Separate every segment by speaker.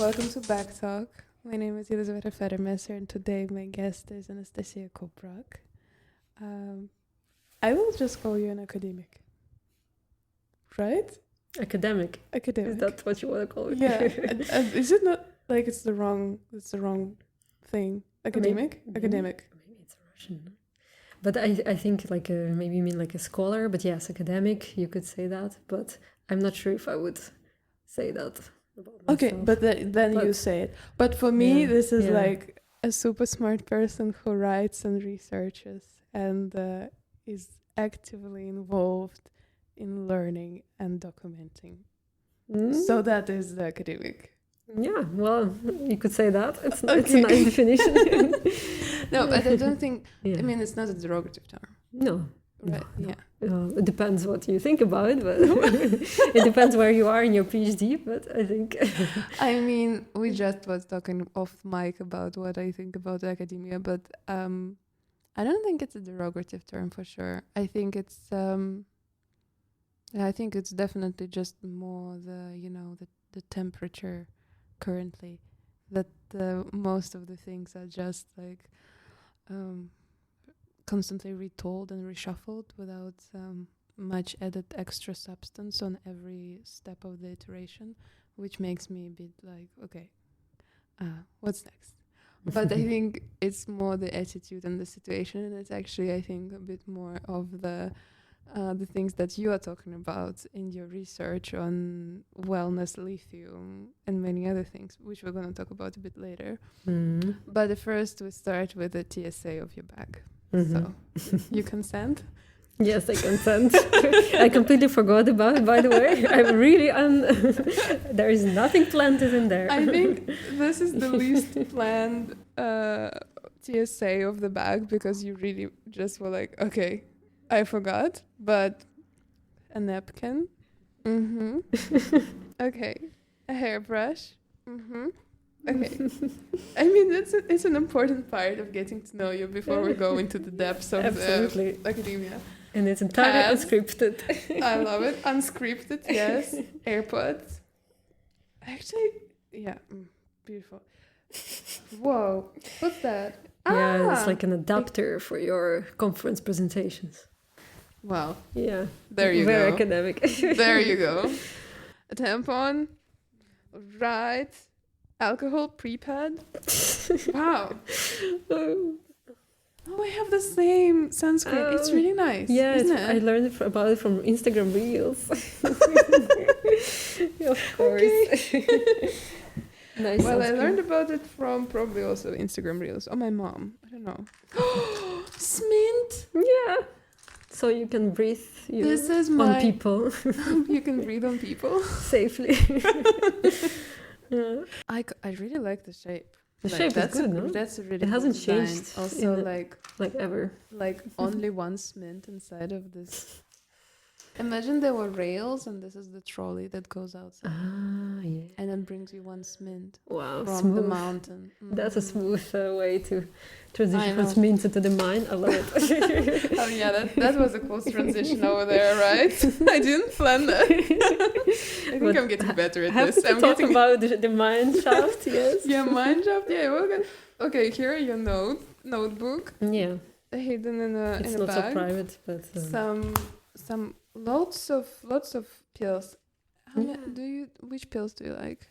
Speaker 1: Welcome to Back Talk. My name is Elizabeth Federmesser, and today my guest is Anastasia Kubrak. I will just call you an academic, right?
Speaker 2: Academic.
Speaker 1: Academic.
Speaker 2: Is that what you want to call it?
Speaker 1: Yeah. Is it not like it's the wrong thing? Academic? Academic.
Speaker 2: Maybe it's Russian. No? But I think maybe you mean like a scholar, but yes, academic, you could say that. But I'm not sure if I would say that about myself.
Speaker 1: Okay, but then you say it. But for me, this is like a super smart person who writes and researches and is actively involved in learning and documenting. So that is the academic.
Speaker 2: Yeah, well, you could say that. It's a nice definition.
Speaker 1: No, but I don't think, I mean, it's not a derogative term.
Speaker 2: No.
Speaker 1: Right,
Speaker 2: no. It depends what you think about it, but it depends where you are in your PhD, but I think...
Speaker 1: I mean, we just was talking off mic about what I think about academia, but I don't think it's a derogative term for sure. I think it's definitely just more the temperature currently, that most of the things are just like constantly retold and reshuffled without much added extra substance on every step of the iteration, which makes me a bit like, okay, what's next? But I think it's more the attitude and the situation, and it's actually, I think, a bit more of the things that you are talking about in your research on wellness, lithium, and many other things, which we're going to talk about a bit later. But first, we start with the TSA of your bag. So, you consent?
Speaker 2: Yes, I consent. I completely forgot about it, by the way. I'm really there is nothing planted in there.
Speaker 1: I think this is the least planned TSA of the bag, because you really just were like, okay, I forgot, but a napkin. Okay, a hairbrush. Okay. I mean, it's an important part of getting to know you before we go into the depths of academia.
Speaker 2: And it's entirely unscripted.
Speaker 1: I love it. Unscripted, yes. AirPods. Actually, yeah, beautiful. Whoa, what's that?
Speaker 2: Yeah, it's like an adapter for your conference presentations.
Speaker 1: Wow.
Speaker 2: Yeah.
Speaker 1: There you
Speaker 2: Very
Speaker 1: go.
Speaker 2: academic.
Speaker 1: There you go. A tampon. Right. Alcohol pre-pad. Wow. Oh, I have the same sunscreen. It's really nice.
Speaker 2: Yeah,
Speaker 1: isn't it?
Speaker 2: I learned about it from Instagram Reels. Of course.
Speaker 1: Okay.
Speaker 2: Nice.
Speaker 1: Well, I learned about it from probably also Instagram Reels. Oh, my mom. I don't know. Smint.
Speaker 2: Yeah. So you can breathe on people.
Speaker 1: You can breathe on people
Speaker 2: safely. Yeah.
Speaker 1: I really like the shape.
Speaker 2: The shape is good, no?
Speaker 1: That's a really
Speaker 2: it hasn't
Speaker 1: cool design.
Speaker 2: changed.
Speaker 1: Also, like
Speaker 2: ever.
Speaker 1: Like only one mint inside of this. Imagine there were rails, and this is the trolley that goes outside.
Speaker 2: Yeah.
Speaker 1: And then brings you one mint.
Speaker 2: Wow,
Speaker 1: from
Speaker 2: smooth.
Speaker 1: The mountain.
Speaker 2: That's a smooth way to transition from mint to the mine. I love it.
Speaker 1: Oh yeah, that was a cool transition over there, right? I didn't plan that. I think I'm getting better at this.
Speaker 2: I'm talking about the mine shaft, yes.
Speaker 1: Yeah, mine shaft. Yeah, well, okay. Here, your notebook.
Speaker 2: Yeah.
Speaker 1: Hidden in a
Speaker 2: it's
Speaker 1: in a
Speaker 2: bag. It's not so private, but
Speaker 1: some lots of pills. Which pills do you like?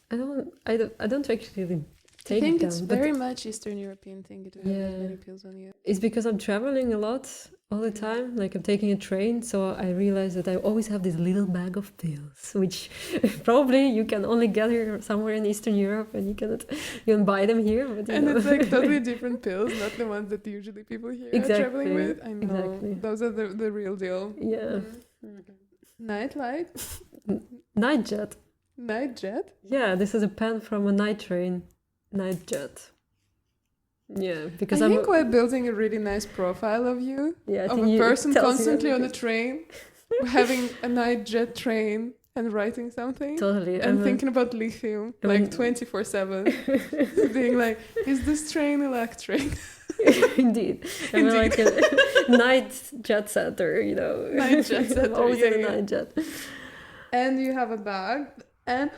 Speaker 2: I don't actually take them.
Speaker 1: I think it's very much Eastern European thing to have many pills on you.
Speaker 2: It's because I'm traveling a lot all the time. Like I'm taking a train, so I realize that I always have this little bag of pills, which probably you can only get here somewhere in Eastern Europe, and you can buy them here. But
Speaker 1: it's like totally different pills, not the ones that usually people here are traveling with. I know. Exactly. Those are the real deal.
Speaker 2: Yeah.
Speaker 1: Nightlight?
Speaker 2: Night jet.
Speaker 1: Night jet?
Speaker 2: Yeah, this is a pen from a night train. Night jet. Yeah, because
Speaker 1: I think we're building a really nice profile of you.
Speaker 2: Yeah,
Speaker 1: of a person constantly on a train, having a night jet train and writing something.
Speaker 2: Totally.
Speaker 1: And thinking about lithium, like 24/7. Being like, is this train electric?
Speaker 2: Indeed. I'm like a night jet setter,
Speaker 1: Night jet setter.
Speaker 2: Always in a night jet.
Speaker 1: And you have a bag. And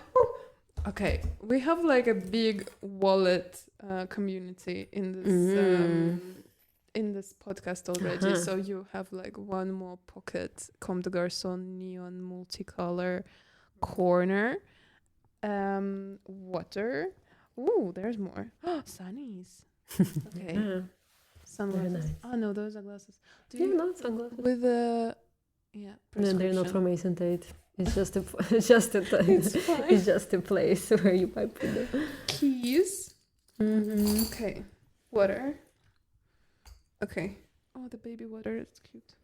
Speaker 1: Okay, we have like a big wallet community in this podcast already.
Speaker 2: Uh-huh.
Speaker 1: So you have like one more pocket, Comme des Garçons neon multicolor corner, water. Ooh, there's more. Sunnies. Okay,
Speaker 2: Yeah. Very
Speaker 1: sunglasses.
Speaker 2: nice.
Speaker 1: Oh no, those are glasses. Do
Speaker 2: Yeah,
Speaker 1: you
Speaker 2: no sunglasses.
Speaker 1: with the
Speaker 2: No, they're not
Speaker 1: prescription?
Speaker 2: from Mason Tate. It's just a, it's just a,
Speaker 1: It's fine.
Speaker 2: it's just a place where you might put them.
Speaker 1: Keys.
Speaker 2: Mm-hmm.
Speaker 1: Okay, water. Okay. Oh, the baby water is cute.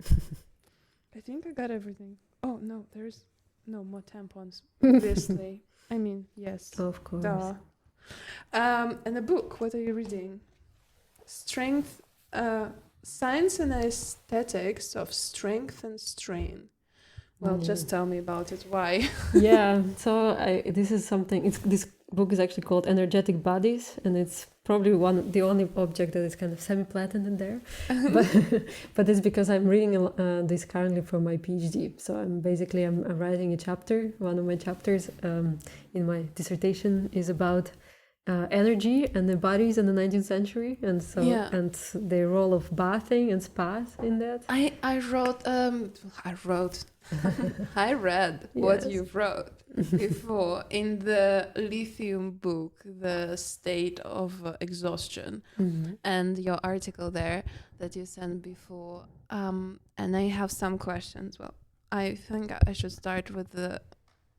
Speaker 1: I think I got everything. Oh no, there's no more tampons. Obviously. I mean, yes.
Speaker 2: Of course.
Speaker 1: Duh. And a book. What are you reading? Strength, Science and Aesthetics of Strength and Strain. Well, just tell me about it. Why?
Speaker 2: Yeah, so this is something. This book is actually called Energetic Bodies, and it's probably the only object that is kind of semi-platinum in there. but it's because I'm reading this currently for my PhD. So I'm writing a chapter. One of my chapters in my dissertation is about energy and the bodies in the 19th century, and so and the role of bathing and spas in that.
Speaker 1: I read what you wrote before in the lithium book, The State of Exhaustion, and your article there that you sent before. And I have some questions. Well, I think I should start with the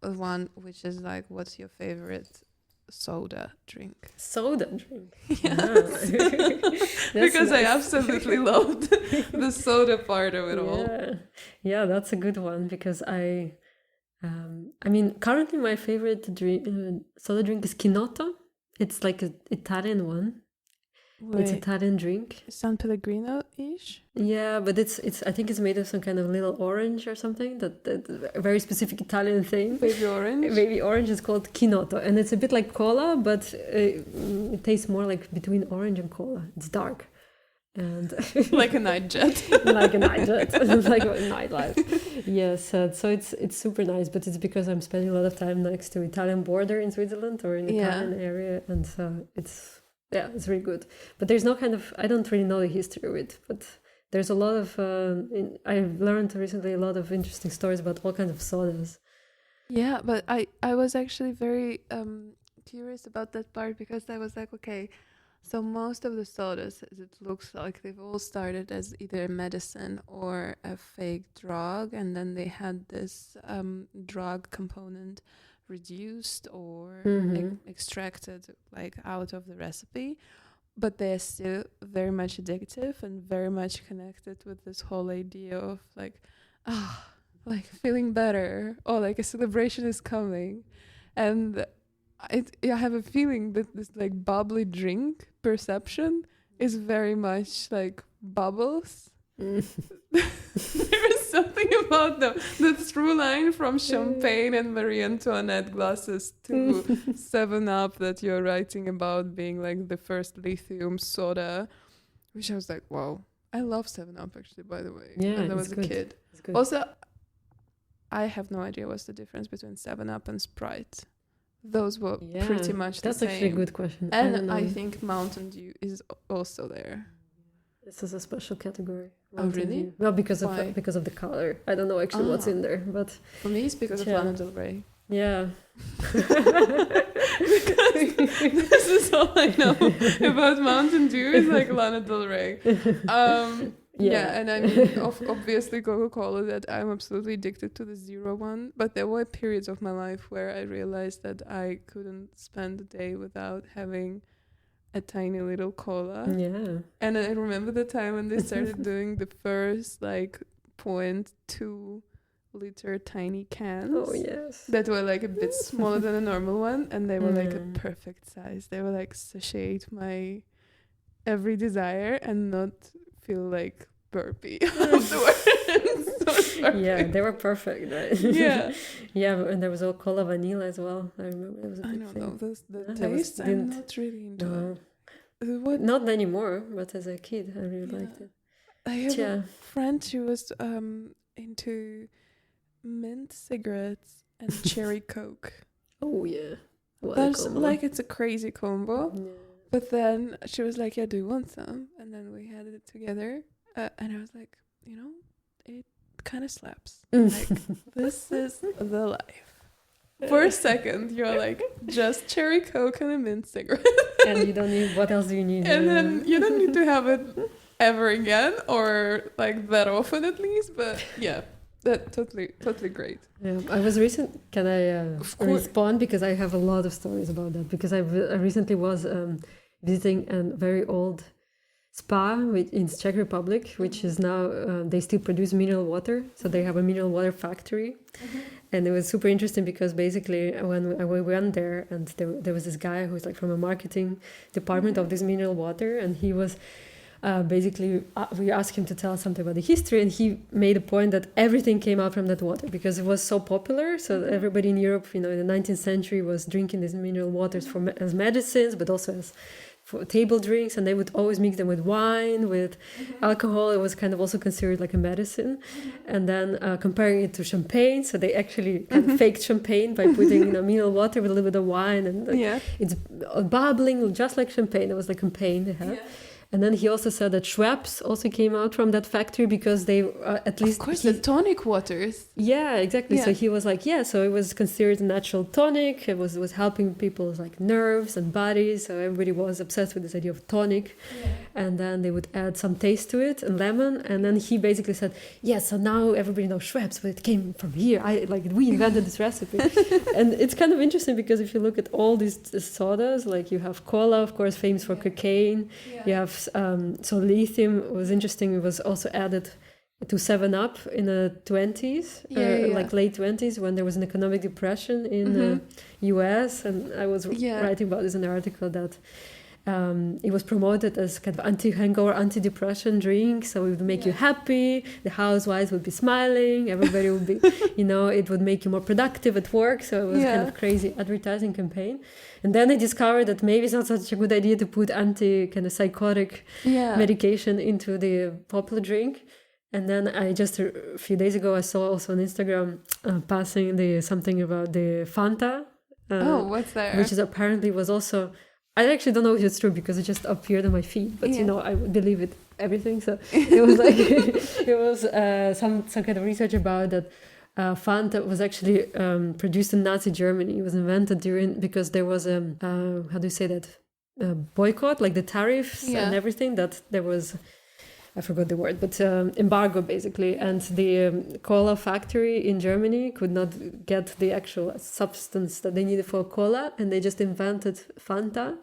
Speaker 1: one which is like, what's your favorite soda drink?
Speaker 2: Soda drink.
Speaker 1: Yes. Because nice. I absolutely loved the soda part of it all.
Speaker 2: Yeah, that's a good one because I mean, currently my favorite soda drink is Kinotto. It's like an Italian one. Wait, it's Italian drink.
Speaker 1: San Pellegrino-ish?
Speaker 2: Yeah, but it's I think it's made of some kind of little orange or something. That a very specific Italian thing.
Speaker 1: Baby orange?
Speaker 2: Baby orange is called Kinotto. And it's a bit like cola, but it tastes more like between orange and cola. It's dark. And
Speaker 1: like a night jet.
Speaker 2: Like a night jet. Like a nightlife. Yes, so it's super nice, but it's because I'm spending a lot of time next to Italian border in Switzerland or in the Italian area, and so it's really good. But there's no kind of, I don't really know the history of it, but there's a lot of, I've learned recently a lot of interesting stories about all kinds of sodas.
Speaker 1: Yeah, but I was actually very curious about that part because I was like, okay, so most of the sodas, as it looks like, they've all started as either medicine or a fake drug, and then they had this drug component reduced or extracted like out of the recipe, but they're still very much addictive and very much connected with this whole idea of like like feeling better or like a celebration is coming. And I have a feeling that this like bubbly drink perception is very much like bubbles. There is something about the through line from champagne and Marie Antoinette glasses to 7-Up that you're writing about being like the first lithium soda, which I was like, wow, I love 7-Up actually, by the way.
Speaker 2: Yeah,
Speaker 1: when I was a kid. Also, I have no idea what's the difference between 7-Up and Sprite. Those were pretty much the same.
Speaker 2: That's actually a good question.
Speaker 1: And I think Mountain Dew is also there.
Speaker 2: This is a special category.
Speaker 1: Oh, really?
Speaker 2: Well, because of the color. I don't know actually what's in there, but
Speaker 1: for me, it's because of Lana del Ray.
Speaker 2: Yeah.
Speaker 1: This is all I know about Mountain Dew is like Lana del Ray. And I mean, obviously Coca-Cola, that I'm absolutely addicted to the zero one. But there were periods of my life where I realized that I couldn't spend a day without having a tiny little cola.
Speaker 2: Yeah.
Speaker 1: And I remember the time when they started doing the first like 0.2 liter tiny cans.
Speaker 2: Oh yes.
Speaker 1: That were like a bit smaller than a normal one, and they were like a perfect size. They were like satiate my every desire and not feel like burpy afterwards.
Speaker 2: Yeah, they were perfect, right?
Speaker 1: Yeah.
Speaker 2: Yeah, and there was all cola vanilla as well. I remember it was a big thing.
Speaker 1: Know the taste. I'm not really into it.
Speaker 2: Not anymore, but as a kid, I really liked it.
Speaker 1: I have a friend who was into mint cigarettes and cherry Coke.
Speaker 2: Oh yeah. What a
Speaker 1: That's
Speaker 2: combo.
Speaker 1: like, it's a crazy combo.
Speaker 2: Yeah.
Speaker 1: But then she was like, yeah, do you want some? And then we had it together. And I was like, it kind of slaps. Like, this is the life. For a second, you're like, just cherry Coke and a mint cigarette.
Speaker 2: And you don't need, what else do you need?
Speaker 1: And then you don't need to have it ever again, or like that often at least. But yeah, that totally great.
Speaker 2: Yeah, I was Can I respond, because I have a lot of stories about that. Because I recently was visiting a very old spa in Czech Republic, which is now they still produce mineral water, so they have a mineral water factory. And it was super interesting because basically when we went there, and there was this guy who was like from a marketing department of this mineral water, and he was basically we asked him to tell us something about the history, and he made a point that everything came out from that water because it was so popular. So everybody in Europe, in the 19th century, was drinking these mineral waters as medicines, but also as for table drinks, and they would always mix them with wine, with alcohol. It was kind of also considered like a medicine. And then comparing it to champagne, so they actually faked champagne by putting mineral water with a little bit of wine, and it's bubbling just like champagne. It was the campaign they had. And then he also said that Schweppes also came out from that factory because they at least...
Speaker 1: Of course, the tonic waters.
Speaker 2: Yeah, exactly. Yeah. So he was like, so it was considered a natural tonic. It was helping people's like nerves and bodies. So everybody was obsessed with this idea of tonic. Yeah. And then they would add some taste to it and lemon. And then he basically said, so now everybody knows Schweppes, but it came from here. We invented this recipe. And it's kind of interesting because if you look at all these sodas, like you have cola, of course, famous for cocaine. Yeah. You have so lithium was interesting. It was also added to 7-Up in the 20s, like late 20s, when there was an economic depression in the US. And I was writing about this in an article that it was promoted as kind of anti-hangover, anti-depression drink. So it would make you happy. The housewives would be smiling. Everybody would be, it would make you more productive at work. So it was kind of crazy advertising campaign. And then I discovered that maybe it's not such a good idea to put psychotic medication into the popular drink. And then I just a few days ago I saw also on Instagram passing something about the Fanta.
Speaker 1: What's that?
Speaker 2: Which is apparently was also... I actually don't know if it's true because it just appeared on my feed, but I would believe it everything. So it was like it was some kind of research about that. Fanta was actually produced in Nazi Germany. It was invented because there was how do you say that, boycott, like the tariffs and everything, that there was, I forgot the word, but embargo basically. And the cola factory in Germany could not get the actual substance that they needed for cola, and they just invented Fanta.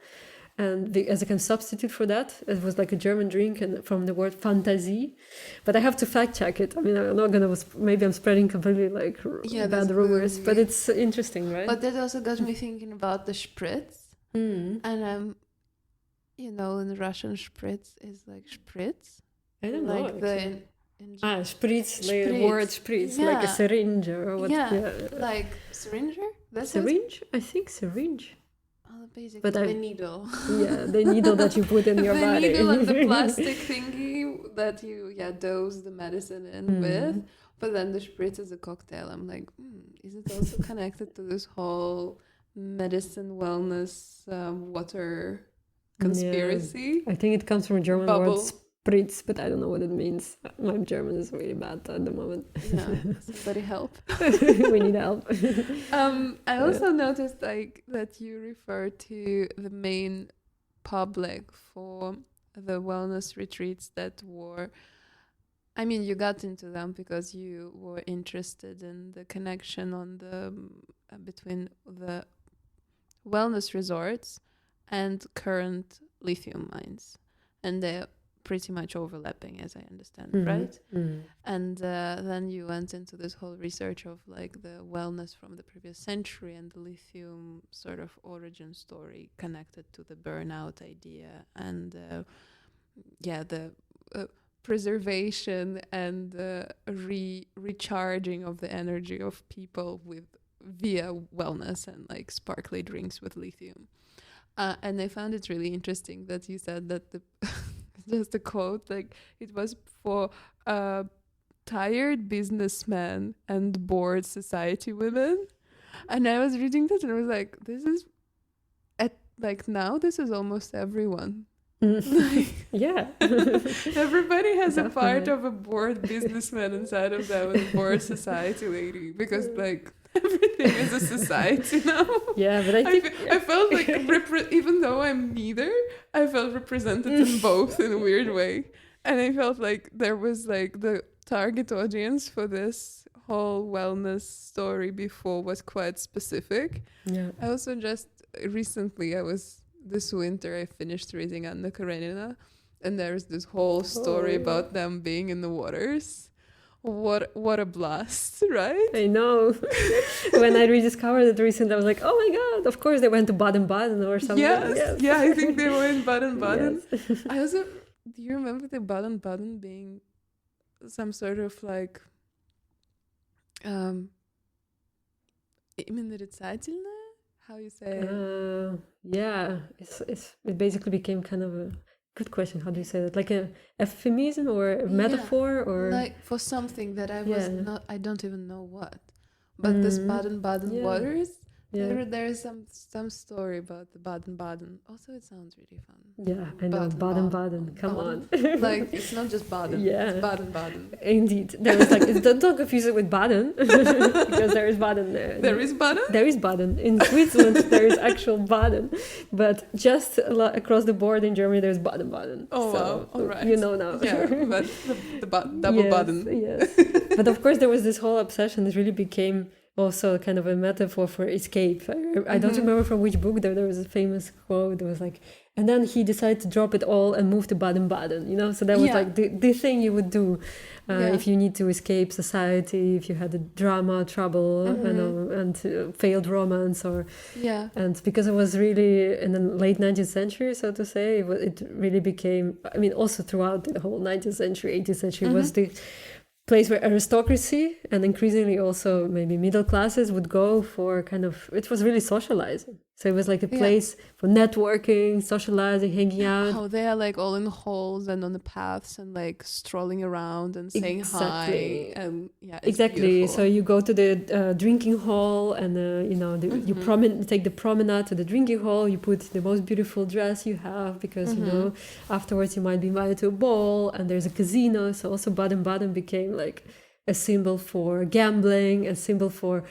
Speaker 2: And as a kind of substitute for that, it was like a German drink, and from the word fantasy. But I have to fact check it. I mean, I'm not gonna. Maybe I'm spreading completely bad rumors, but it's interesting, right?
Speaker 1: But that also got me thinking about the spritz, and in Russian spritz is like spritz.
Speaker 2: I don't know.
Speaker 1: Like
Speaker 2: spritz, like the word spritz, like a syringe or what?
Speaker 1: Like syringe.
Speaker 2: That's syringe. I think syringe.
Speaker 1: Basically, the needle.
Speaker 2: The needle that you put in your body.
Speaker 1: The needle and the plastic thingy that you dose the medicine in with. But then the spritz is a cocktail. I'm like, is it also connected to this whole medicine, wellness, water conspiracy?
Speaker 2: I think it comes from a German word spritz, but I don't know what it means. My German is really bad at the moment.
Speaker 1: Somebody help.
Speaker 2: We need help.
Speaker 1: I also noticed that you refer to the main public for the wellness retreats that were, I mean, you got into them because you were interested in the connection between the wellness resorts and current lithium mines, and they're pretty much overlapping, as I understand, right? And then you went into this whole research of the wellness from the previous century and the lithium sort of origin story connected to the burnout idea, and the preservation and recharging of the energy of people via wellness and sparkly drinks with lithium. And I found it really interesting that you said that just a quote, it was for tired businessmen and bored society women. And I was reading that and I was like, this is like now this is almost everyone.
Speaker 2: Yeah.
Speaker 1: Everybody has a part
Speaker 2: Definitely.
Speaker 1: of a bored businessman inside of them and a bored society lady, because like everything is a society now.
Speaker 2: Yeah, but I think
Speaker 1: I felt like even though I'm neither, I felt represented in both in a weird way, and I felt like there was like the target audience for this whole wellness story before was quite specific.
Speaker 2: yeah.
Speaker 1: I also just recently, this winter, I finished reading Anna Karenina, and there's this whole story
Speaker 2: Oh,
Speaker 1: about them being in the waters. What a blast, right?
Speaker 2: I know. When I rediscovered it recently, I was like, oh my god, of course they went to Baden-Baden or something.
Speaker 1: Yes, yeah, I think they were in Baden-Baden.
Speaker 2: Yes.
Speaker 1: I also, do you remember the Baden-Baden being some sort of like, Immineritzательne? How you say it?
Speaker 2: Yeah, it basically became kind of a good question. How do you say that? Like a euphemism or a
Speaker 1: Yeah,
Speaker 2: metaphor or
Speaker 1: like for something that
Speaker 2: yeah.
Speaker 1: I don't even know what. But this Baden-Baden
Speaker 2: Yeah.
Speaker 1: waters,
Speaker 2: Yeah.
Speaker 1: there is some story about the Baden-Baden. Also, it sounds really fun.
Speaker 2: Yeah, I know. Baden-Baden. Come on.
Speaker 1: Like, it's not just Baden,
Speaker 2: Yeah.
Speaker 1: it's Baden-Baden.
Speaker 2: Indeed. There was like, don't confuse it with Baden because there is Baden there.
Speaker 1: There is Baden?
Speaker 2: There is Baden. In Switzerland, there is actual Baden. But just across the board in Germany, there's Baden-Baden.
Speaker 1: Oh,
Speaker 2: so,
Speaker 1: wow. All right.
Speaker 2: You know now.
Speaker 1: Yeah, but the double
Speaker 2: Yes,
Speaker 1: Baden.
Speaker 2: yes. But of course, there was this whole obsession. It really became also kind of a metaphor for escape. I don't remember from which book there was a famous quote. It was like, and then he decided to drop it all and move to Baden-Baden, you know? So that was like the thing you would do if you need to escape society, if you had a drama, trouble, you know, and failed romance or...
Speaker 1: Yeah.
Speaker 2: And because it was really in the late 19th century, so to say, it really became... I mean, also throughout the whole 19th century, 18th century was the place where aristocracy and increasingly also maybe middle classes would go for kind of... It was really socializing. So it was like a place for networking, socializing, hanging out.
Speaker 1: Oh, they are like all in halls and on the paths and like strolling around and saying hi. And yeah, it's beautiful.
Speaker 2: So you go to the drinking hall and you know you take the promenade to the drinking hall. You put the most beautiful dress you have because you know afterwards you might be invited to a ball and there's a casino. So also Baden-Baden became like a symbol for gambling, a symbol for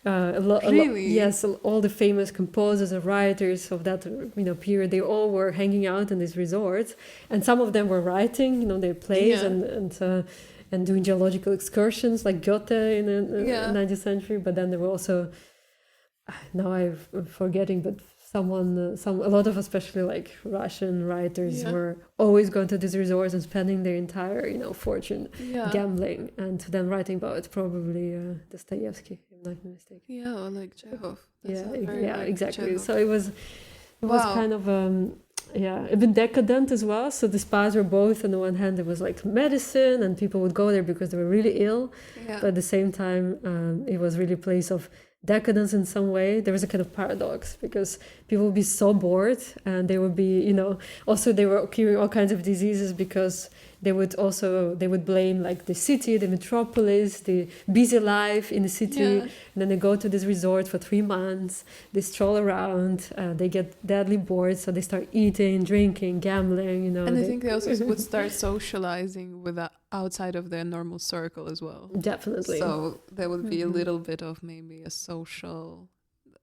Speaker 2: yes, all the famous composers and writers of that period, they all were hanging out in these resorts, and some of them were writing their plays and doing geological excursions like Goethe in the 19th century. But then there were also, now I'm forgetting, but a lot of especially like Russian writers were always going to these resorts and spending their entire fortune gambling and then writing about it, probably Dostoevsky, if I'm not mistaken.
Speaker 1: Yeah, or like Chekhov.
Speaker 2: Exactly.
Speaker 1: Chekhov.
Speaker 2: So it was kind of a bit decadent as well. So the spas were both, on the one hand, it was like medicine and people would go there because they were really ill, but at the same time it was really a place of decadence in some way. There was a kind of paradox because people would be so bored and they would be, also they were curing all kinds of diseases because they would blame like the city, the metropolis, the busy life in the city. And then they go to this resort for 3 months, they stroll around, they get deadly bored, so they start eating, drinking, gambling,
Speaker 1: And I think they also would start socializing with outside of their normal circle as well.
Speaker 2: Definitely.
Speaker 1: So there would be a little bit of maybe a social,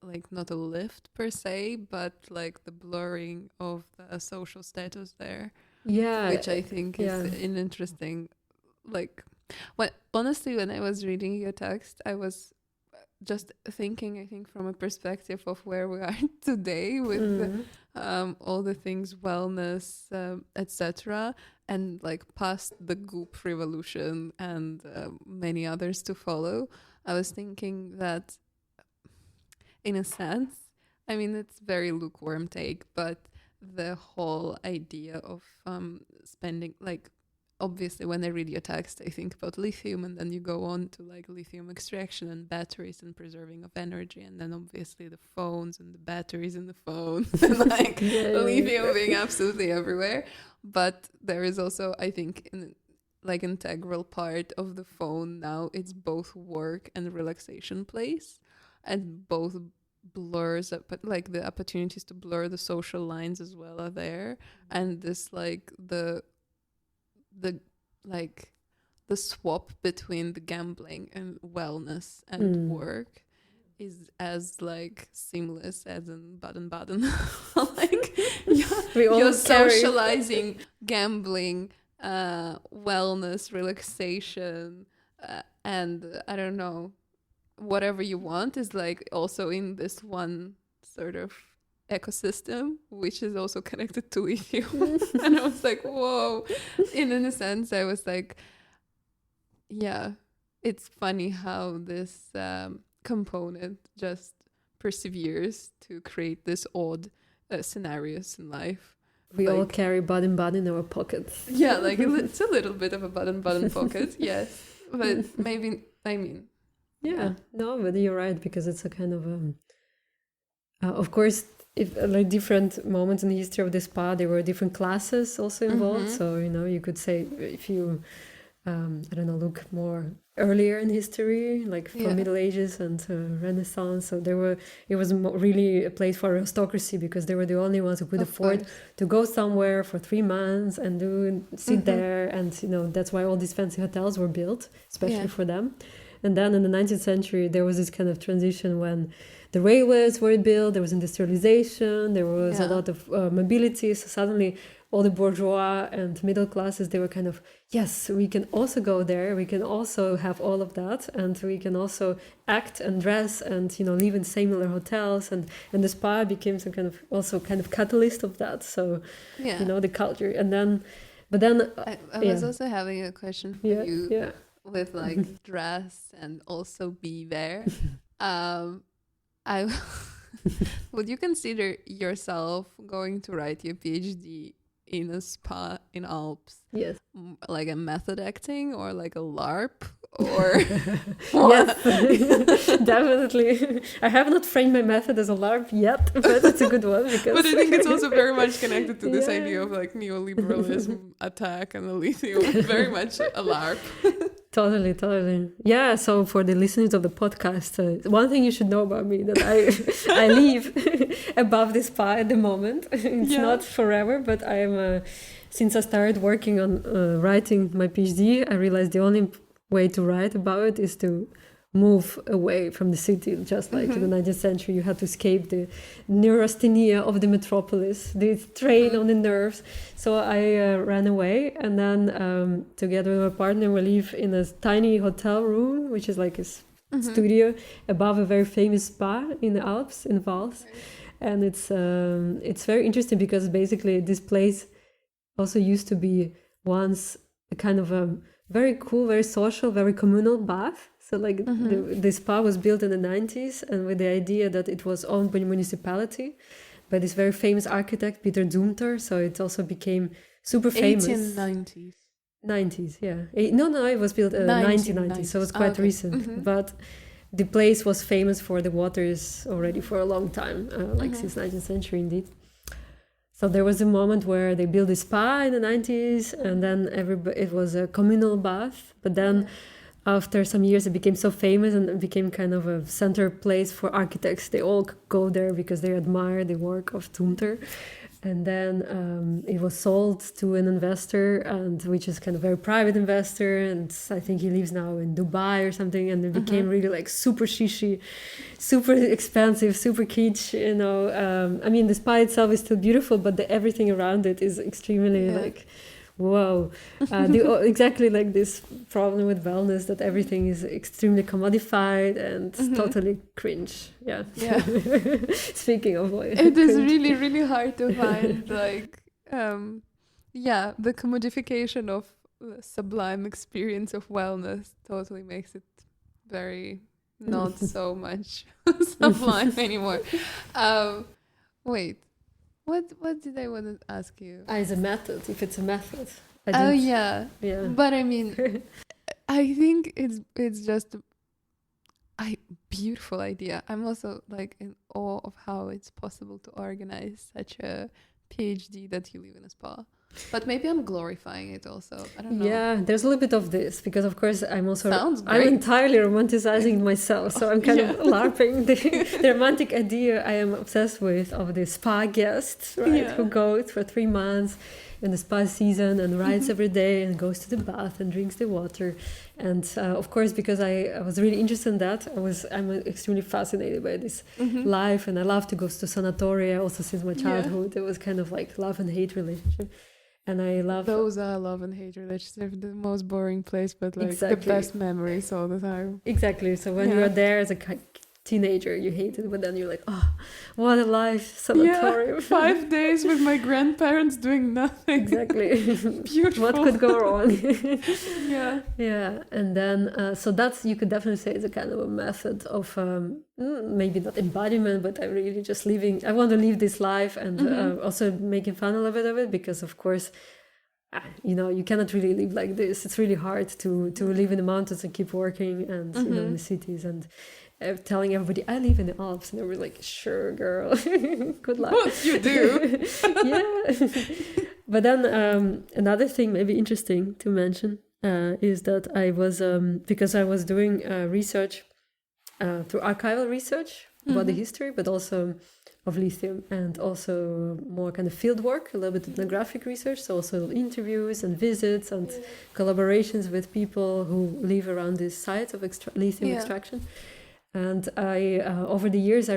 Speaker 1: like not a lift per se, but like the blurring of the social status there. Yeah, which I think is an interesting, like, honestly, when I was reading your text, I was just thinking, I think, from a perspective of where we are today with all the things wellness, etc., and like past the Goop revolution and many others to follow. I was thinking that, in a sense, I mean, it's very lukewarm take, but the whole idea of spending, like, obviously when I read your text I think about lithium, and then you go on to like lithium extraction and batteries and preserving of energy, and then obviously the phones and the batteries in the phones and like lithium being absolutely everywhere. But there is also, I think, integral part of the phone now, it's both work and relaxation place, and both blurs up, but like the opportunities to blur the social lines as well are there, and this like the like the swap between the gambling and wellness and work is as like seamless as in Baden-Baden. Like you're socializing, gambling, wellness, relaxation, and I don't know, whatever you want is like also in this one sort of ecosystem, which is also connected to lithium. And I was like, whoa. In a sense, I was like, yeah, it's funny how this component just perseveres to create this odd scenarios in life.
Speaker 2: We all carry Baden-Baden in our pockets.
Speaker 1: Yeah, like it's a little bit of a Baden-Baden pocket, yes. But maybe, I mean...
Speaker 2: Yeah, no, but you're right, because it's a kind of course, if like different moments in the history of the spa, there were different classes also involved. So, you know, you could say if you, I don't know, look more earlier in history, like from Middle Ages and Renaissance. So it was really a place for aristocracy, because they were the only ones who could afford to go somewhere for 3 months and sit there. And, you know, that's why all these fancy hotels were built, especially for them. And then in the 19th century, there was this kind of transition when the railways were built, there was industrialization, there was a lot of mobility. So suddenly all the bourgeois and middle classes, they were kind of, yes, we can also go there. We can also have all of that. And we can also act and dress and, you know, live in similar hotels. And the spa became some kind of catalyst of that. So, you know, the culture. And then, but then...
Speaker 1: I was also having a question for you.
Speaker 2: Yeah.
Speaker 1: With like dress and also be there. Would you consider yourself going to write your PhD in a spa in Alps?
Speaker 2: Yes.
Speaker 1: Like a method acting or like a LARP? Or
Speaker 2: yes, definitely. I have not framed my method as a LARP yet, but it's a good one. Because
Speaker 1: but I think it's also very much connected to this idea of like neoliberalism attack and the lithium. Very much a LARP.
Speaker 2: Totally. Yeah, so for the listeners of the podcast, one thing you should know about me, that I live above the spa at the moment. It's not forever, but I'm since I started working on writing my PhD, I realized the only way to write about it is to move away from the city. Just like in the 19th century, you had to escape the neurasthenia of the metropolis, the strain on the nerves. So I ran away, and then together with my partner, we live in a tiny hotel room, which is like a studio above a very famous spa in the Alps, in Vals. And it's very interesting, because basically this place also used to be once a kind of a very cool, very social, very communal bath. So like the spa was built in the 90s, and with the idea that it was owned by the municipality by this very famous architect, Peter Zumthor. So it also became super famous.
Speaker 1: 1890s.
Speaker 2: 90s, yeah. No, it was built 1990s, so it was quite recent. But the place was famous for the waters already for a long time, like since 19th century indeed. So there was a moment where they built a spa in the 90s, and then it was a communal bath. But then after some years, it became so famous, and it became kind of a center place for architects. They all go there because they admire the work of Zumthor. And then it was sold to an investor, and which is kind of a very private investor. And I think he lives now in Dubai or something. And it became really like super shishi, super expensive, super kitsch. You know, I mean, the spa itself is still beautiful, but everything around it is extremely like, whoa. Exactly like this problem with wellness, that everything is extremely commodified and totally cringe. Yeah. Speaking of
Speaker 1: it is really, really hard to find like the commodification of the sublime experience of wellness totally makes it very not so much sublime anymore. Wait. What did I want to ask you?
Speaker 2: As a method, if it's a method.
Speaker 1: Yeah. But I mean, I think it's just a beautiful idea. I'm also like in awe of how it's possible to organize such a PhD that you live in a spa. But maybe I'm glorifying it also. I don't know.
Speaker 2: Yeah, there's a little bit of this because, of course, I'm
Speaker 1: Sounds
Speaker 2: I'm
Speaker 1: great.
Speaker 2: entirely romanticizing myself. So I'm kind of LARPing the romantic idea I am obsessed with of the spa guest, right?
Speaker 1: Yeah.
Speaker 2: Who goes for 3 months in the spa season and rides every day and goes to the bath and drinks the water. And of course, because I was really interested in that, I'm extremely fascinated by this life, and I love to go to sanatoria also since my childhood. It was kind of like love and hate relationship. And I love
Speaker 1: those are love and hate relationships, the most boring place, but like
Speaker 2: Exactly.
Speaker 1: the best memories all the time.
Speaker 2: Exactly. So when you're there as a teenager, you hate it, but then you're like, oh, what a life, sanatorium.
Speaker 1: 5 days with my grandparents doing nothing.
Speaker 2: Exactly.
Speaker 1: Beautiful.
Speaker 2: What could go wrong?
Speaker 1: Yeah.
Speaker 2: And then so that's, you could definitely say, it's a kind of a method of maybe not embodiment, but I really just I want to live this life, and also making fun a little bit of it, because of course, you cannot really live like this. It's really hard to live in the mountains and keep working, and in the cities, and telling everybody I live in the Alps, and they were like, sure girl, good luck.
Speaker 1: What you do.
Speaker 2: Yeah. But then another thing maybe interesting to mention is that I was because I was doing research through archival research about the history, but also of lithium, and also more kind of field work, a little bit ethnographic research, so also interviews and visits and collaborations with people who live around these sites of lithium extraction. And I, over the years, I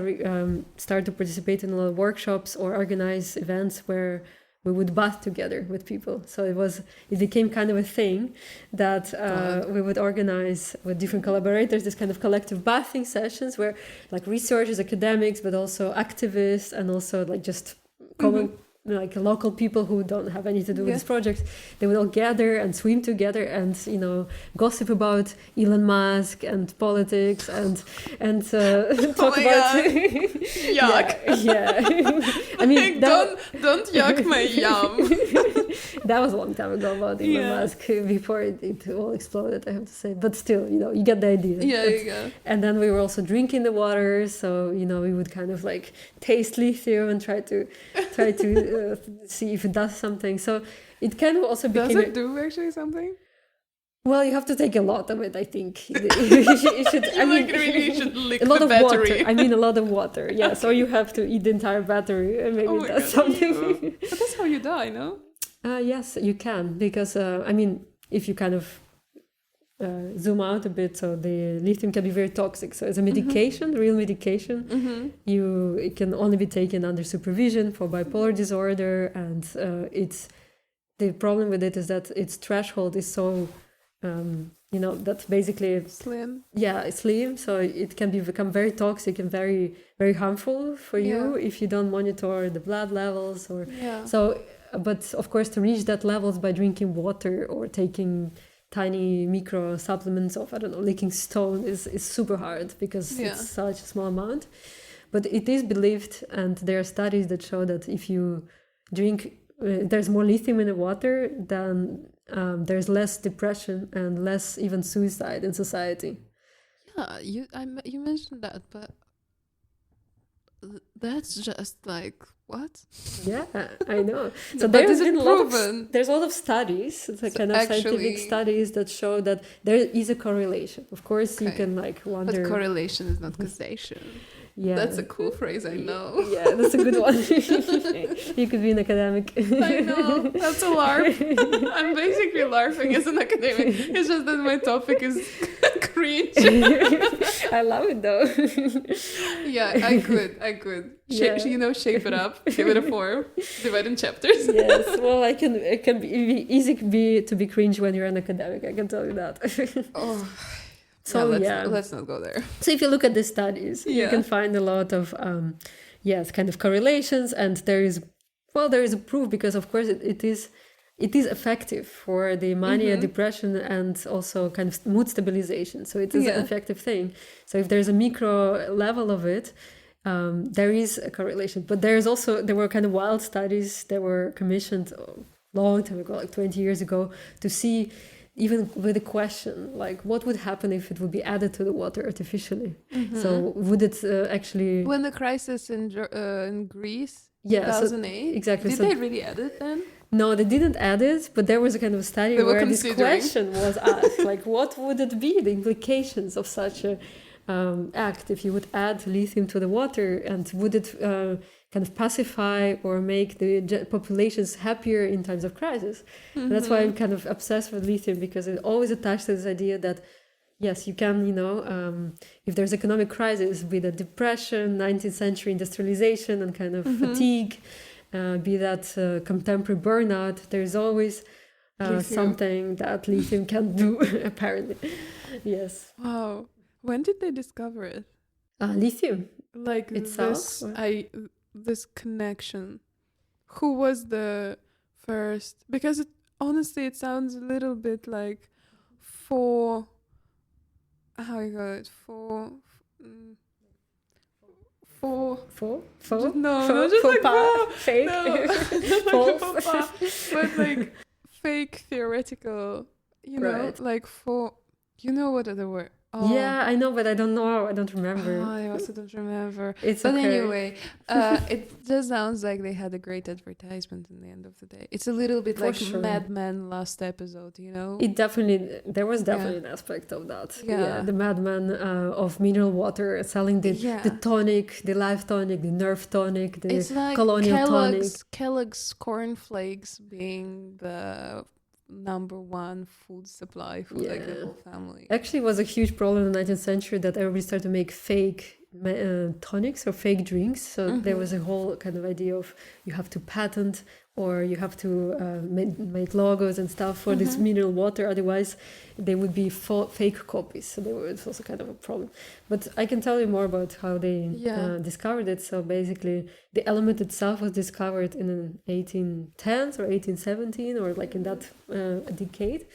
Speaker 2: started to participate in a lot of workshops or organize events where we would bath together with people. So it became kind of a thing that we would organize with different collaborators, this kind of collective bathing sessions where like researchers, academics, but also activists, and also like just common like local people who don't have anything to do with this project, they would all gather and swim together and gossip about Elon Musk and politics and talk about
Speaker 1: yuck.
Speaker 2: I mean,
Speaker 1: don't yuck my yum.
Speaker 2: That was a long time ago about Elon Musk, before it all exploded, I have to say, but still, you get the idea.
Speaker 1: You go.
Speaker 2: And then we were also drinking the water, so we would kind of like taste lithium and try to see if it does something. So it kind of also became...
Speaker 1: Does it do actually something?
Speaker 2: Well, you have to take a lot of it, I think. You should
Speaker 1: lick
Speaker 2: a lot
Speaker 1: the
Speaker 2: of
Speaker 1: battery.
Speaker 2: Water. I mean, a lot of water. Yeah, so you have to eat the entire battery, and maybe that's something.
Speaker 1: But that's how you die, no?
Speaker 2: Yes, you can, because if you kind of zoom out a bit, so the lithium can be very toxic. So as a medication, real medication, it can only be taken under supervision for bipolar disorder, and the problem with it is that its threshold is so that's basically
Speaker 1: slim.
Speaker 2: Yeah, it's slim, so it can become very toxic and very, very harmful for you if you don't monitor the blood levels so. But of course, to reach that levels by drinking water or taking tiny micro supplements of, I don't know, licking stone is super hard, because it's such a small amount. But it is believed, and there are studies that show that if you drink, there's more lithium in the water, then there's less depression and less even suicide in society.
Speaker 1: Yeah, you mentioned that, but that's just like, what?
Speaker 2: Yeah, I know. So
Speaker 1: there's a
Speaker 2: lot of studies, it's kind of scientific studies that show that there is a correlation. Of course, you can wonder.
Speaker 1: But correlation is not causation.
Speaker 2: Yeah,
Speaker 1: that's a cool phrase. I know.
Speaker 2: Yeah, that's a good one. You could be an academic.
Speaker 1: I know, that's a LARP. I'm basically LARPing as an academic. It's just that my topic is cringe.
Speaker 2: I love it though.
Speaker 1: Yeah, I could. Shape it up, give it a form, divide in chapters.
Speaker 2: Yes, well, it can be easy to be cringe when you're an academic. I can tell you that. So
Speaker 1: let's not go there.
Speaker 2: So if you look at the studies, you can find a lot of kind of correlations, and there is a proof, because of course it is effective for the mania, depression, and also kind of mood stabilization. So it is an effective thing. So if there's a micro level of it, there is a correlation. But there were kind of wild studies that were commissioned a long time ago, like 20 years ago, to see, even with a question, like what would happen if it would be added to the water artificially? So would it actually...
Speaker 1: When the crisis in Greece, 2008,
Speaker 2: exactly.
Speaker 1: Did they really add it then?
Speaker 2: No, they didn't add it, but there was a kind of study
Speaker 1: They were
Speaker 2: where this
Speaker 1: considering.
Speaker 2: question was asked, like, what would it be, the implications of such a act if you would add lithium to the water, and would it kind of pacify or make the populations happier in times of crisis? And that's why I'm kind of obsessed with lithium, because it always attached to this idea that yes, you can, if there's economic crisis, be that depression, 19th century industrialization and kind of fatigue, be that contemporary burnout, there's always something that lithium can do, apparently. Yes.
Speaker 1: Wow. When did they discover it?
Speaker 2: Lithium.
Speaker 1: Like
Speaker 2: itself,
Speaker 1: this connection. Who was the first? Because honestly, it sounds a little bit like how you call it? No, just like
Speaker 2: fake.
Speaker 1: No, but like fake theoretical,
Speaker 2: Right.
Speaker 1: like what other word?
Speaker 2: Oh. Yeah, I know, but I don't know. I don't remember.
Speaker 1: I also don't remember.
Speaker 2: But
Speaker 1: okay. Anyway, it just sounds like they had a great advertisement in the end of the day. It's a little bit like Mad Men last episode,
Speaker 2: There was definitely an aspect of that. Yeah, the Mad Men of mineral water selling the tonic, the life tonic, the nerve tonic, the colonial tonic.
Speaker 1: Kellogg's cornflakes being the number one food supply for like the whole family.
Speaker 2: Actually, it was a huge problem in the 19th century that everybody started to make fake tonics or fake drinks. So there was a whole kind of idea of you have to patent or you have to make logos and stuff for this mineral water. Otherwise, they would be fake copies. So it's also kind of a problem. But I can tell you more about how they discovered it. So basically, the element itself was discovered in the 1810s or 1817 or like in that decade.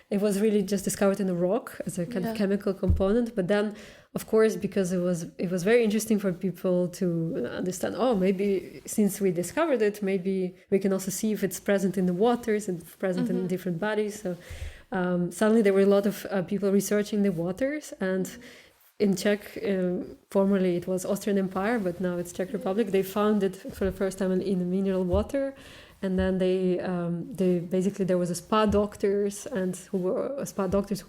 Speaker 2: It was really just discovered in a rock as a kind of chemical component. But then, of course, because it was very interesting for people to understand, maybe since we discovered it, maybe we can also see if it's present in the waters and present in different bodies. So suddenly there were a lot of people researching the waters. And in Czech, formerly it was Austrian Empire, but now it's Czech Republic. They found it for the first time in mineral water. And then they basically there was a spa doctors who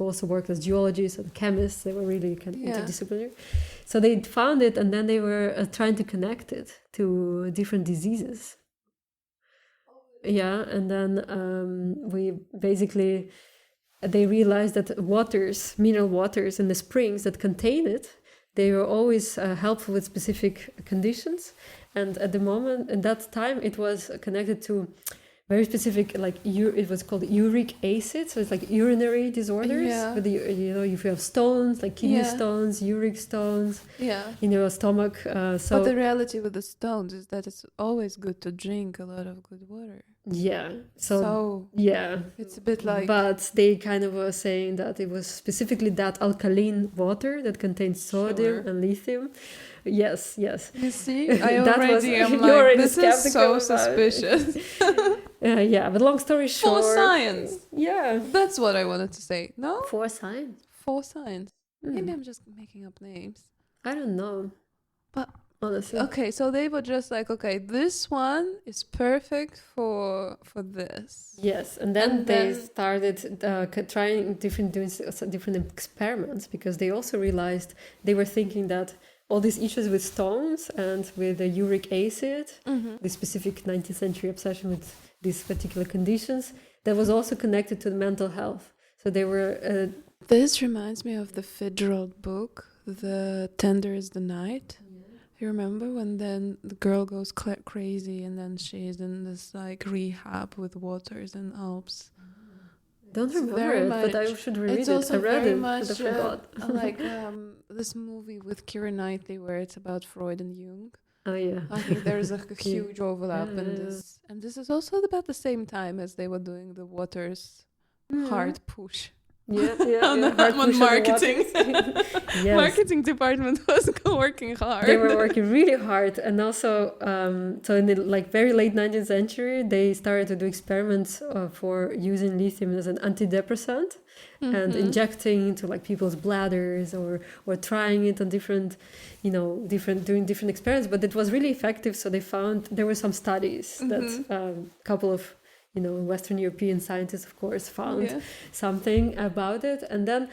Speaker 2: also worked as geologists and chemists. They were really kind of interdisciplinary. So they found it, and then they were trying to connect it to different diseases. Yeah, and then they realized that mineral waters in the springs that contain it, they were always helpful with specific conditions. And at that time, it was connected to very specific, it was called uric acid. So it's like urinary disorders. Yeah. But if you have stones, like kidney stones, uric stones in your stomach.
Speaker 1: But the reality with the stones is that it's always good to drink a lot of good water.
Speaker 2: Yeah. So
Speaker 1: it's a bit like...
Speaker 2: But they kind of were saying that it was specifically that alkaline water that contains sodium and lithium. Yes.
Speaker 1: You see, I'm like, this is so suspicious.
Speaker 2: But long story short...
Speaker 1: For science.
Speaker 2: Yeah.
Speaker 1: That's what I wanted to say. No?
Speaker 2: For science.
Speaker 1: Maybe I'm just making up names.
Speaker 2: I don't know.
Speaker 1: But...
Speaker 2: honestly.
Speaker 1: Okay, so they were just like, this one is perfect for this.
Speaker 2: Yes, and then they started trying doing different experiments, because they also realized they were thinking that all these issues with stones and with the uric acid, the specific 19th century obsession with these particular conditions, that was also connected to the mental health. So they were...
Speaker 1: This reminds me of the Fitzgerald book, The Tender is the Night. You remember when then the girl goes crazy and then she's in this like rehab with waters and Alps?
Speaker 2: Don't remember it, but I should reread it. I read it, but I forgot.
Speaker 1: Like this movie with Keira Knightley where it's about Freud and Jung.
Speaker 2: Oh yeah.
Speaker 1: I think there's a huge overlap in this. And this is also about the same time as they were doing the waters hard push. On marketing. Yes. Marketing department was working hard.
Speaker 2: They were working really hard, and also so in the very late 19th century they started to do experiments for using lithium as an antidepressant and injecting into people's bladders or trying it on different experiments, but it was really effective. So they found there were some studies that a couple of Western European scientists, of course, found something about it, and then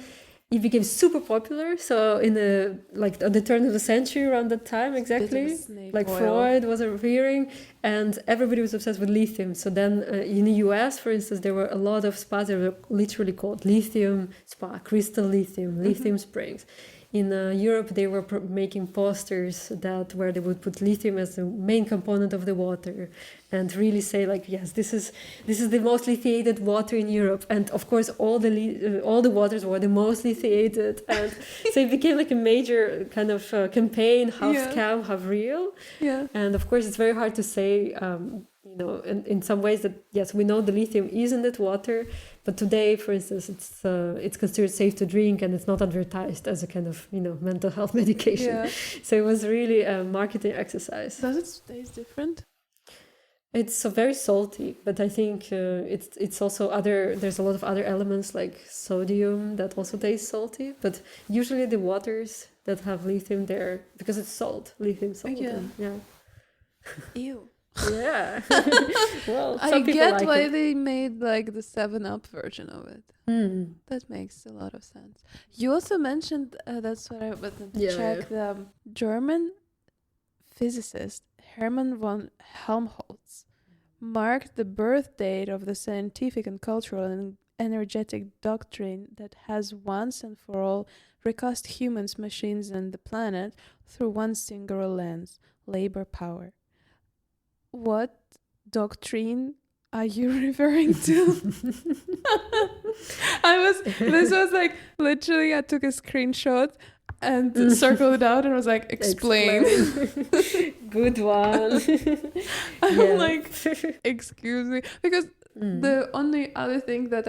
Speaker 2: it became super popular. So in at the turn of the century, around that time, exactly, like oil. Freud was appearing, and everybody was obsessed with lithium. So then in the US, for instance, there were a lot of spas that were literally called lithium spa, crystal lithium, lithium springs. In Europe, they were making posters where they would put lithium as the main component of the water, and really say like, yes, this is the most lithiated water in Europe. And of course, all the waters were the most lithiated, and so it became like a major kind of campaign, half scam, half real. Yeah. And of course, it's very hard to say. In some ways that, yes, we know the lithium is in that water, but today, for instance, it's considered safe to drink, and it's not advertised as a kind of, mental health medication. Yeah. So it was really a marketing exercise.
Speaker 1: Does it taste different?
Speaker 2: It's very salty, but I think it's also there's a lot of other elements like sodium that also taste salty, but usually the waters that have lithium there, because it's lithium salt. Yeah.
Speaker 1: Ew.
Speaker 2: Yeah. Well,
Speaker 1: I get why they made like the 7-Up version of it. That makes a lot of sense. You also mentioned that's what I wanted to check. The German physicist Hermann von Helmholtz marked the birth date of the scientific and cultural and energetic doctrine that has once and for all recast humans, machines, and the planet through one singular lens: labor power. What doctrine are you referring to? This was like, literally, I took a screenshot and circled it out and was like, explain.
Speaker 2: Good one.
Speaker 1: I'm like, excuse me. Because the only other thing that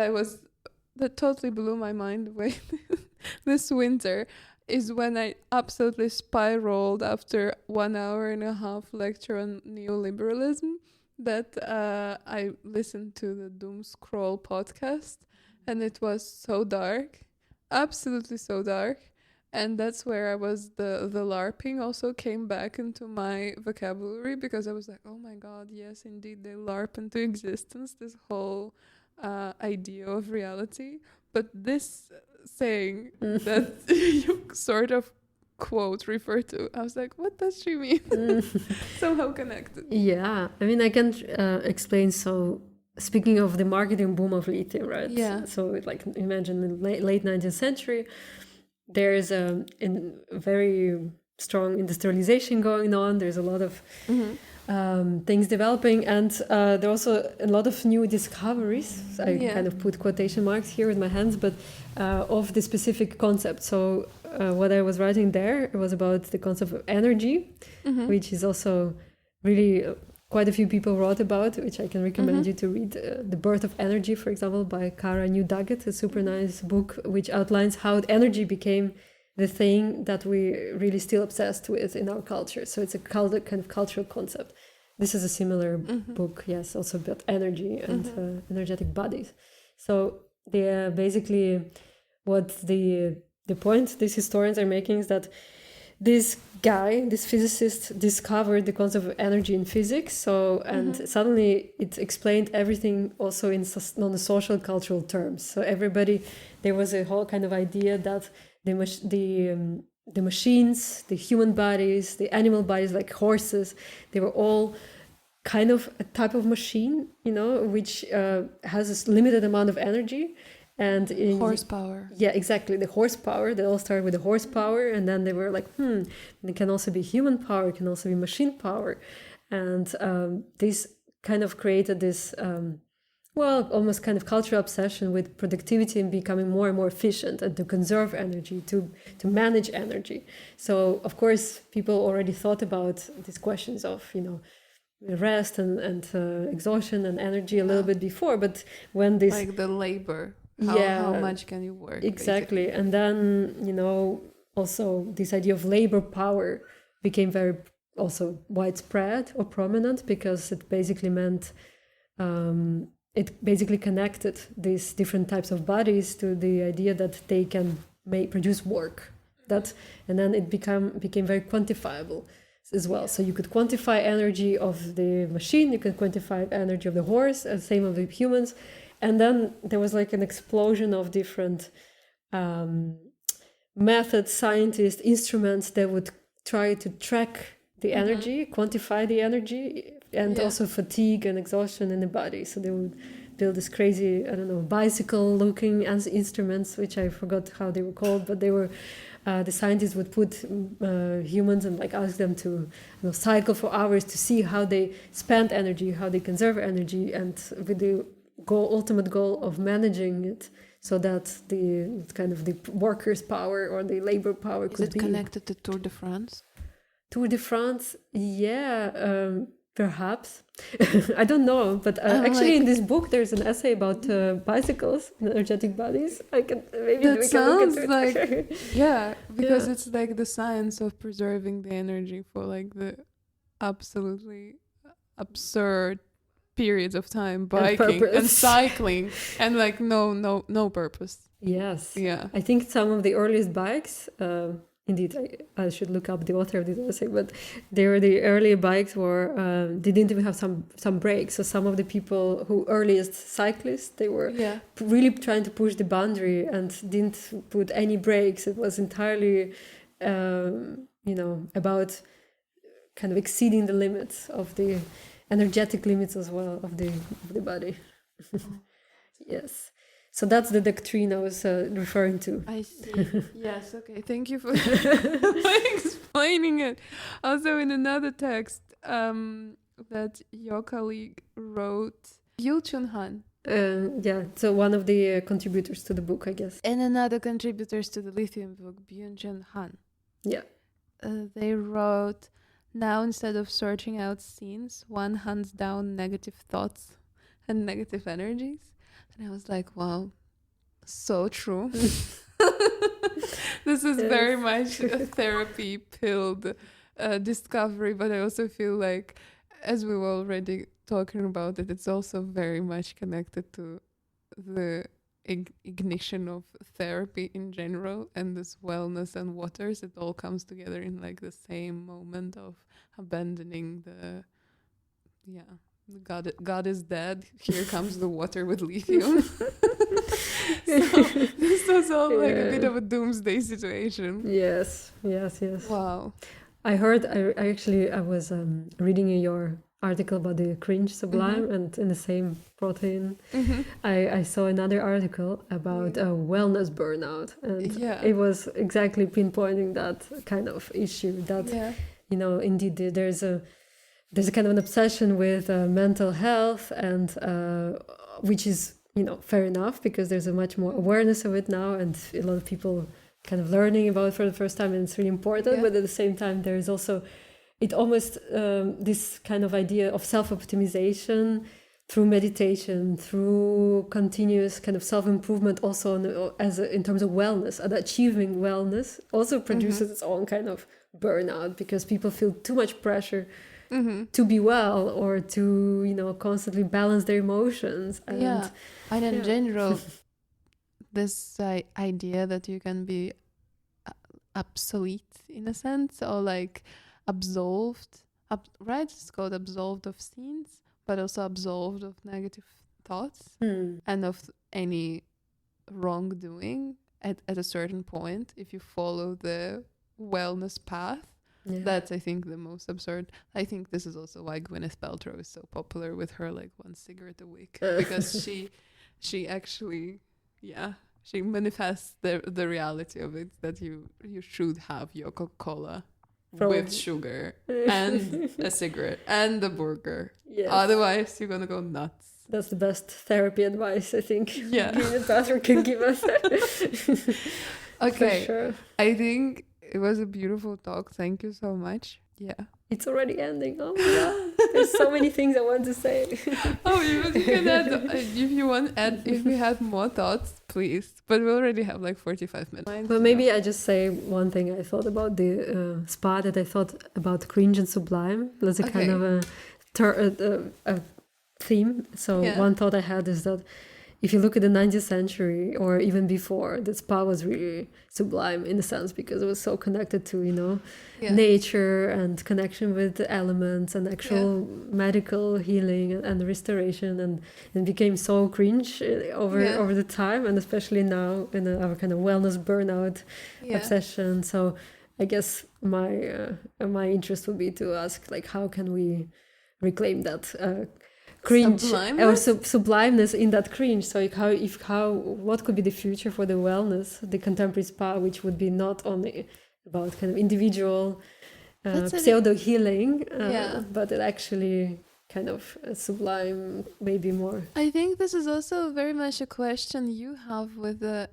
Speaker 1: totally blew my mind away this winter is when I absolutely spiraled after 1 hour and a half lecture on neoliberalism that I listened to the Doom Scroll podcast, and it was so dark, absolutely so dark. And that's where I was, the larping also came back into my vocabulary, because I was like, oh my God, yes, indeed, they larp into existence, this whole idea of reality. But this saying that you sort of refer to, I was like, what does she mean? Somehow connected.
Speaker 2: Yeah, I mean, I can explain. So speaking of the marketing boom of lithium, right?
Speaker 1: Yeah.
Speaker 2: So like, imagine in the late 19th century, there's a very strong industrialization going on. There's a lot of things developing, and there are also a lot of new discoveries. I kind of put quotation marks here with my hands, but of the specific concept. So what I was writing there, it was about the concept of energy, which is also really quite a few people wrote about, which I can recommend you to read. The Birth of Energy, for example, by Kara New-Daggett, a super nice book, which outlines how energy became the thing that we really still obsessed with in our culture. So it's a kind of cultural concept. This is a similar book, yes, also about energy and energetic bodies. So they basically, what the point these historians are making is that this physicist, discovered the concept of energy in physics. So, and suddenly it explained everything also on the social cultural terms. So there was a whole kind of idea that the machines, the human bodies, the animal bodies, like horses, they were all kind of a type of machine, which has a limited amount of energy. And
Speaker 1: horsepower.
Speaker 2: Yeah, exactly. The horsepower. They all started with the horsepower, and then they were like, it can also be human power, it can also be machine power. And this kind of created this, almost kind of cultural obsession with productivity and becoming more and more efficient, and to conserve energy, to manage energy. So, of course, people already thought about these questions of, rest and exhaustion and energy a little bit before, but when this...
Speaker 1: Like the labor. How much can you work?
Speaker 2: Exactly.
Speaker 1: Basically.
Speaker 2: And then, also this idea of labor power became very also widespread or prominent, because it basically meant, it basically connected these different types of bodies to the idea that they can produce work. And then it became very quantifiable. as well. So you could quantify energy of the machine, you could quantify energy of the horse, and same of the humans. And then there was like an explosion of different methods, scientists, instruments that would try to track the energy, quantify the energy, and also fatigue and exhaustion in the body. So they would build this crazy, I don't know, bicycle-looking instruments, which I forgot how they were called, but they were, the scientists would put humans and like ask them to cycle for hours to see how they spend energy, how they conserve energy, and with the ultimate goal of managing it so that the kind of the workers' power or the labor power could be...
Speaker 1: Is it connected to Tour de France?
Speaker 2: Tour de France, yeah, perhaps. I don't know, but actually in this book there's an essay about bicycles and energetic bodies. I can maybe
Speaker 1: that
Speaker 2: we
Speaker 1: sounds
Speaker 2: can look into it.
Speaker 1: like because it's like the science of preserving the energy for like the absolutely absurd periods of time, biking and cycling, and like no purpose.
Speaker 2: Yes.
Speaker 1: Yeah.
Speaker 2: I think some of the earliest bikes, indeed, I should look up the author of this essay, but the early bikes were, they didn't even have some brakes. So some of the people who earliest cyclists, they were really trying to push the boundary and didn't put any brakes. It was entirely, about kind of exceeding the limits of the energetic limits as well of the body. Yes. So that's the doctrine I was referring to.
Speaker 1: I see. Yes, okay. Thank you for explaining it. Also, in another text that your colleague wrote, Yul Han.
Speaker 2: So one of the contributors to the book, I guess.
Speaker 1: And another contributors to the lithium book, Byung-Chun Han.
Speaker 2: Yeah.
Speaker 1: They wrote, now instead of searching out scenes, one hunts down negative thoughts and negative energies. And I was like, wow, so true. This is very much a therapy pilled discovery, but I also feel like, as we were already talking about it, it's also very much connected to the ignition of therapy in general, and this wellness and waters. It all comes together in like the same moment of abandoning God is dead. Here comes the water with lithium. So this was all like a bit of a doomsday situation.
Speaker 2: Yes.
Speaker 1: Wow.
Speaker 2: I heard. I was reading your article about the cringe sublime, and in the same protein, I saw another article about wellness burnout, and it was exactly pinpointing that kind of issue. That indeed, there's a kind of an obsession with mental health, and which is fair enough, because there's a much more awareness of it now, and a lot of people kind of learning about it for the first time, and it's really important. But at the same time, there is also this kind of idea of self-optimization through meditation, through continuous kind of self-improvement, also in terms of wellness, and achieving wellness also produces its own kind of burnout, because people feel too much pressure to be well, or to constantly balance their emotions. And
Speaker 1: in general, this idea that you can be obsolete in a sense, or like absolved, right? It's called absolved of sins, but also absolved of negative thoughts and of any wrongdoing at a certain point if you follow the wellness path. That's, I think, the most absurd. I think this is also why Gwyneth Paltrow is so popular with her like one cigarette a week, because she actually she manifests the reality of it, that you should have your Coca-Cola with sugar and a cigarette and a burger. Otherwise you're gonna go nuts.
Speaker 2: That's the best therapy advice, I think. Gwyneth Paltrow can give us.
Speaker 1: Okay,
Speaker 2: for sure.
Speaker 1: I think it was a beautiful talk. Thank you so much.
Speaker 2: It's already ending. Oh my god, there's so many things I want to say.
Speaker 1: You can add if you want. If you have more thoughts, please. But we already have like 45 minutes.
Speaker 2: Well, maybe I just say one thing I thought about the spa, that I thought about cringe and sublime. That's a kind of a theme. So one thought I had is that if you look at the 19th century or even before, the spa was really sublime in a sense because it was so connected to, nature and connection with the elements and actual medical healing and restoration, and it became so cringe over the time, and especially now in our kind of wellness burnout obsession. So I guess my interest would be to ask, like, how can we reclaim that cringe or sublimeness in that cringe? So what could be the future for the wellness, the contemporary spa, which would be not only about kind of individual pseudo healing, but it actually kind of sublime, maybe more.
Speaker 1: I think this is also very much a question you have with the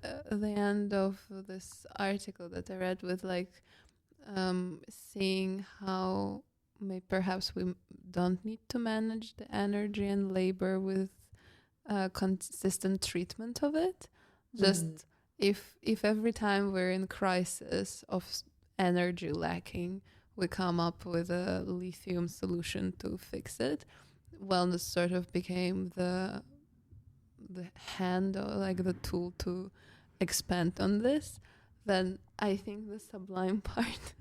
Speaker 1: end of this article that I read, with like seeing how perhaps we don't need to manage the energy and labor with consistent treatment of it. Just if every time we're in crisis of energy lacking, we come up with a lithium solution to fix it, wellness sort of became the handle, like the tool to expand on this, then I think the sublime part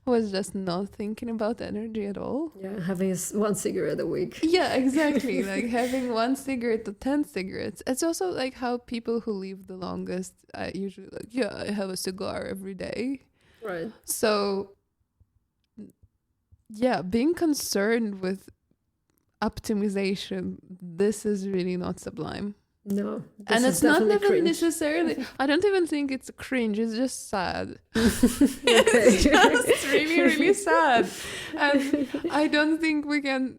Speaker 1: was just not thinking about energy at all.
Speaker 2: Yeah, having one cigarette a week.
Speaker 1: Yeah, exactly. Like having 1 cigarette to 10 cigarettes. It's also like how people who live the longest usually like, I have a cigar every day.
Speaker 2: Right.
Speaker 1: So, being concerned with optimization, this is really not sublime.
Speaker 2: No,
Speaker 1: and it's not even necessarily, I don't even think it's cringe, it's just sad. It's just really, really sad. And I don't think we can,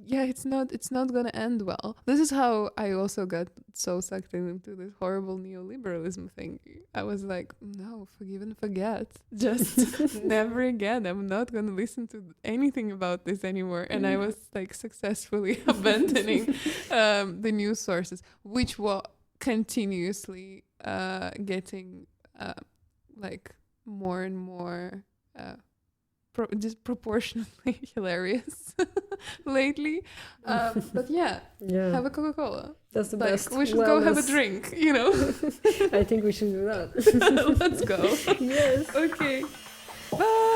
Speaker 1: it's not gonna end well. This is how I also got so sucked into this horrible neoliberalism thing. I was like, no, forgive and forget. Just never again. I'm not gonna listen to anything about this anymore. And I was like successfully abandoning the news sources, which were continuously getting like more and more disproportionately hilarious lately. But have a Coca-Cola.
Speaker 2: That's the best.
Speaker 1: We should go have a drink,
Speaker 2: I think we should do that.
Speaker 1: Let's go.
Speaker 2: Yes.
Speaker 1: Okay. Bye.